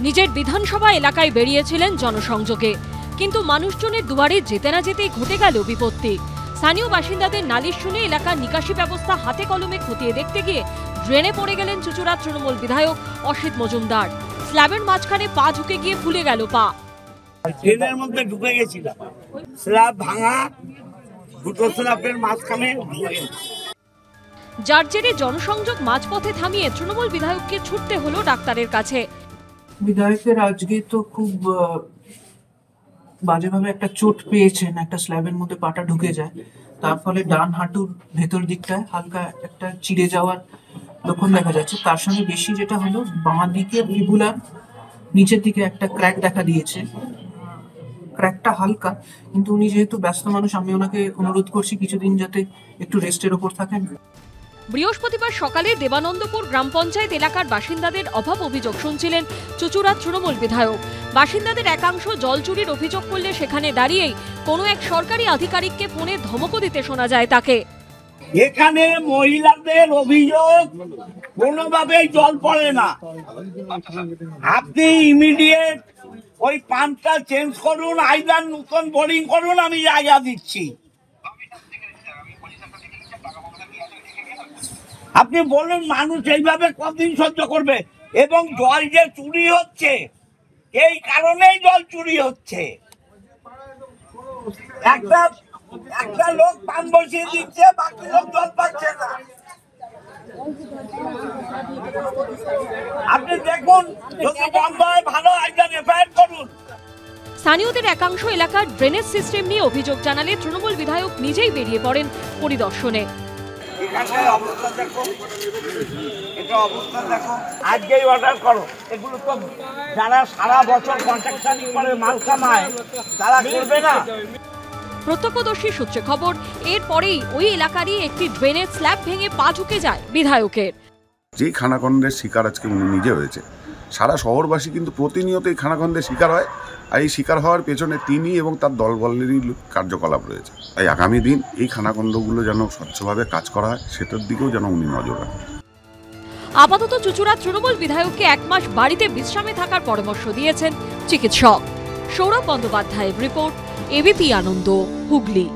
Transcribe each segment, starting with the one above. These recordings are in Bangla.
নিজের বিধানসভা এলাকায় বেরিয়েছিলেন জনসংযোগে, কিন্তু মানুষজনের দুয়ারে যেতে না যেতেই ঘটে গেল বিপত্তি। স্থানীয় বাসিন্দাদের নালিশ শুনে এলাকার নিকাশি ব্যবস্থা হাতে কলমে খতিয়ে দেখতে গিয়ে ড্রেনে পড়ে গেলেন চুঁচুড়ার তৃণমূল বিধায়ক অসিত মজুমদার। স্ল্যাবের মাঝখানে পা ঝুঁকে গিয়ে ফুলে গেল পা। ট্রেনের মধ্যে ঢুকে গেছিলাম, স্ল্যাব ভাঙা, দুটো স্ল্যাবের মাঝখানে। যার জেরে জনসংযোগ মাঝপথে থামিয়ে তৃণমূল বিধায়ককে ছুটতে হলো ডাক্তারের কাছে। বিধায়কের আজকে তো খুব বাজেভাবে একটা চোট পেয়েছেন, একটা স্ল্যাবের মধ্যে পাটা ঢুকে যায়, তার ফলে ডান হাঁটুর ভেতর দিকটায় হালকা একটা চিড়ে যাওয়ার লক্ষণ দেখা যাচ্ছে। তার সঙ্গে বেশি যেটা হলো, বাঁ দিকে ফিবুলার নিচের দিকে একটা ক্র্যাক দেখা দিয়েছে। ক্র্যাকটা হালকা, কিন্তু উনি যেহেতু ব্যস্ত মানুষ, আমি ওনাকে অনুরোধ করছি কিছুদিন যাতে একটু রেস্টের ওপর থাকেন। বৃহস্পতিবার সকালে দেবানন্দপুর গ্রাম পঞ্চায়েত এলাকার বাসিন্দাদের অভাব অভিযোগ শুনছিলেন চুঁচুড়ার তৃণমূল বিধায়ক। বাসিন্দাদের একাংশ জল চুরির অভিযোগ করলে সেখানে দাঁড়িয়েই কোনো এক সরকারি আধিকারিককে ফোনে ধমকও দিতে শোনা যায় তাকে। এখানে মহিলাদের অভিযোগ, কোনোভাবেই জল পড়ে না। আপনি ইমিডিয়েট ওই পাম্পটা চেঞ্জ করুন, আইদার নতুন বোরিং করুন, আমি জায়গা দিচ্ছি। আপনি বলুন মানুষ এইভাবে কতদিন সহ্য করবে? এবং জল যে চুরি হচ্ছে, এই কারণেই জল চুরি হচ্ছে। একটা লোক পান বসিয়ে দিচ্ছে, বাকি লোক জল পাচ্ছে না। আপনি দেখুন, যদি বন্ধ হয় ভালো, একজন এফআইআর করুন। স্থানীয়দের একাংশ এলাকার ড্রেনেজ সিস্টেম নিয়ে অভিযোগ জানালে তৃণমূল বিধায়ক নিজেই বেরিয়ে পড়েন পরিদর্শনে। আজকেই অর্ডার করো। এগুলো তো যারা সারা বছর কন্ট্রাকশন করে মাল কামায়, তারা করবে না। প্রত্যক্ষদর্শী সূত্রে খবর, এরপরেই ওই এলাকারই একটি ড্রেনের স্ল্যাব ভেঙে পা ঝুঁকে যায় বিধায়কের। যে খানাখন্দের শিকার আজকে উনি নিজে হয়েছে, সারা শহরবাসী কিন্তু প্রতিনিয়ত এই খানাখন্দের শিকার হয়। আর এই শিকার হওয়ার পেছনে তিনি এবং তার দলবলেরই কার্যকলাপ রয়েছে। তাই আগামী দিন এই খানাখন্দগুলো যেন স্বচ্ছভাবে কাজ করা হয়, সেটার দিকেও যেন উনি নজর রাখেন। আপাতত চুঁচুড়া তৃণমূল বিধায়ককে 1 মাস বাড়িতে বিশ্রামে থাকার পরামর্শ দিয়েছেন চিকিৎসক। সৌরভ বন্দ্যোপাধ্যায়ের রিপোর্ট, এবিপি আনন্দ, হুগলি।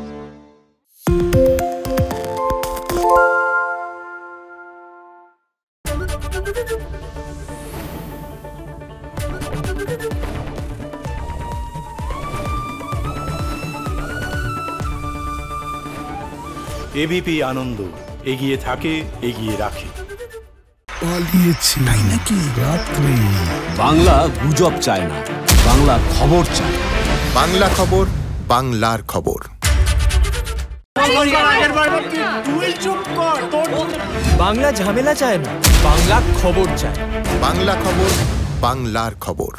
এবিপি আনন্দ, এগিয়ে থাকে, এগিয়ে রাখে। পালিয়েছে তাই নাকি? রাত্রে বাংলা গুজব চায় না, বাংলা খবর চায়। বাংলা খবর, বাংলার খবর। বাংলা ঝামেলা চায় না, বাংলা খবর চায়। বাংলা খবর, বাংলার খবর।